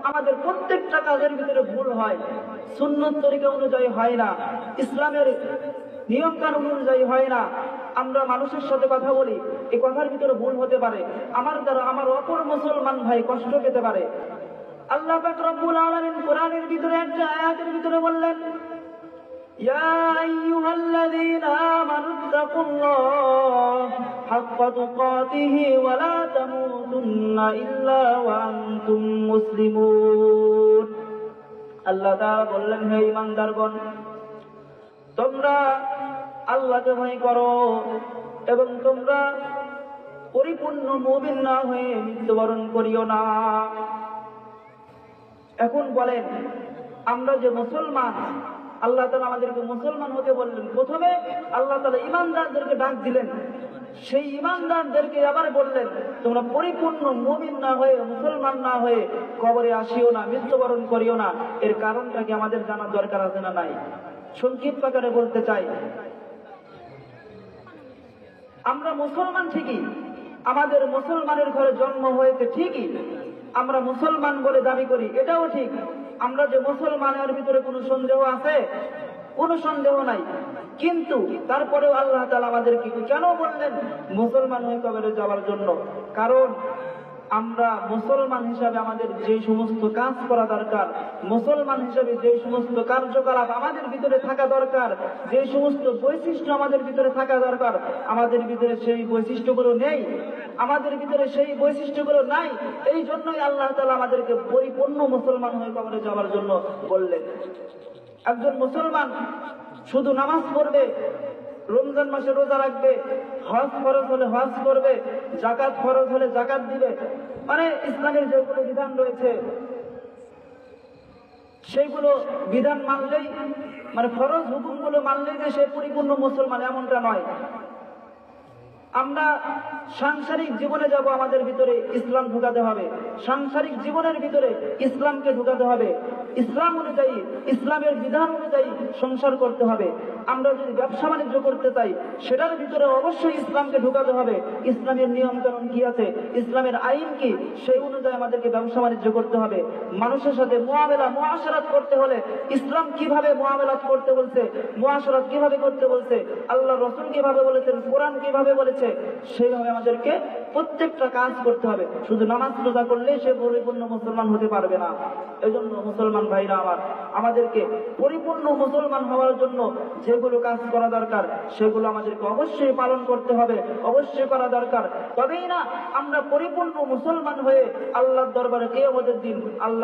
আমাদের প্রত্যেকটা কাজের ভিতরে ভুল হয়, সুন্নত তরিকা অনুযায়ী হয় না, ইসলামের নিয়ম কানুন অনুযায়ী হয় না। আমরা মানুষের সাথে কথা বলি, এই কথার ভিতরে ভুল হতে পারে, আমার দ্বারা আমার অপর মুসলমান ভাই কষ্ট পেতে পারে। আল্লাহ পাক রব্বুল আলামিন কোরআনের ভিতরে একটা আয়াতের ভিতরে বললেন, ইয়া আইয়ুহাল্লাযীনা আমানুত্তাকুল্লাহ হাক্কা তুকাতিহি ওয়া লা তামুতুন্না ইল্লা ওয়া আনতুম মুসলিমুন। আল্লাহ তাআলা বললেন, হে ঈমানদারগণ, তোমরা আল্লাহকে ভয় করো এবং তোমরা পরিপূর্ণ মুমিন না হয়ে মৃত্যুবরণ করিও না। এখন বলেন, আমরা যে মুসলমান, আল্লাহ তাআলা আমাদেরকে মুসলমান হতে বললেন। প্রথমে আল্লাহ তাআলা ঈমানদারদেরকে ডাক দিলেন, সেই ঈমানদারদেরকে আবার বললেন, তোমরা পরিপূর্ণ মুমিন না হয়ে, মুসলমান না হয়ে কবরে আসিও না, মৃত্যুবরণ করিও না। এর কারণটা কি আমাদের জানার দরকার আছে না নাই? সংক্ষিপ্ত আকারে বলতে চাই, আমরা মুসলমান ঠিকই, আমাদের মুসলমানের ঘরে জন্ম হয়েছে ঠিকই, আমরা মুসলমান বলে দাবি করি, এটাও ঠিক। আমরা যে মুসলমানের ভিতরে কোনো সন্দেহ আছে? কোনো সন্দেহ নাই। কিন্তু তারপরেও আল্লাহ তাআলা আমাদেরকে কেন বললেন মুসলমান হয়ে কবরে যাওয়ার জন্য? কারণ আমরা মুসলমান হিসাবে আমাদের যে সমস্ত কাজ করা দরকার, মুসলমান হিসাবে যে সমস্ত কার্যকলাপ আমাদের ভিতরে থাকা দরকার, যে সমস্ত বৈশিষ্ট্য আমাদের ভিতরে থাকা দরকার, আমাদের ভিতরে সেই বৈশিষ্ট্যগুলো নেই, আমাদের ভিতরে সেই বৈশিষ্ট্যগুলো নাই। এই জন্যই আল্লাহ তাআলা আমাদেরকে পরিপূর্ণ মুসলমান হয়ে কবরে যাওয়ার জন্য বললেন। একজন মুসলমান শুধু নামাজ পড়বে, রমজান মাসে রোজা রাখবে, হজ ফরজ হলে হজ করবে, যাকাত ফরজ হলে যাকাত দিবে, মানে ইসলামের যেগুলো বিধান রয়েছে সেইগুলো বিধান মানলেই, মানে ফরজ হুকুমগুলো মানলেই যে সে পরিপূর্ণ মুসলমান, এমনটা নয়। আমরা সাংসারিক জীবনে যাব, আমাদের ভিতরে ইসলাম ঢুকাতে হবে, সাংসারিক জীবনের ভিতরে ইসলামকে ঢুকাতে হবে, ইসলাম অনুযায়ী, ইসলামের বিধান অনুযায়ী সংসার করতে হবে। আমরা যদি ব্যবসা বাণিজ্য করতে চাই, সেটার ভিতরে অবশ্যই ইসলামকে ঢুকাতে হবে। ইসলামের নিয়ম কানুন কি আছে, ইসলামের আইন কি, সেই অনুযায়ী আমাদেরকে ব্যবসা বাণিজ্য করতে হবে। মানুষের সাথে মুআশারাত করতে হলে ইসলাম কিভাবে মুআমালাত করতে বলছে, মুআশারাত কিভাবে করতে বলছে, আল্লাহ রাসূল কিভাবে বলেছেন, কোরআন কিভাবে বলেছে, সেইভাবে আমাদেরকে প্রত্যেকটা কাজ করতে হবে। শুধু নামাজ রোজা করলেই সে পরিপূর্ণ মুসলমান হতে পারবে না। এজন্য মুসলমান ভাইরা আমার, আমাদেরকে পরিপূর্ণ মুসলমান হওয়ার জন্য যেগুলো কাজ করা দরকার সেগুলো আমাদেরকে অবশ্যই পালন করতে হবে, অবশ্যই করা দরকার। তবেই না আমরা পরিপূর্ণ মুসলমান হয়ে আল্লাহর দরবারে কিয়ামতের দিন আল্লাহ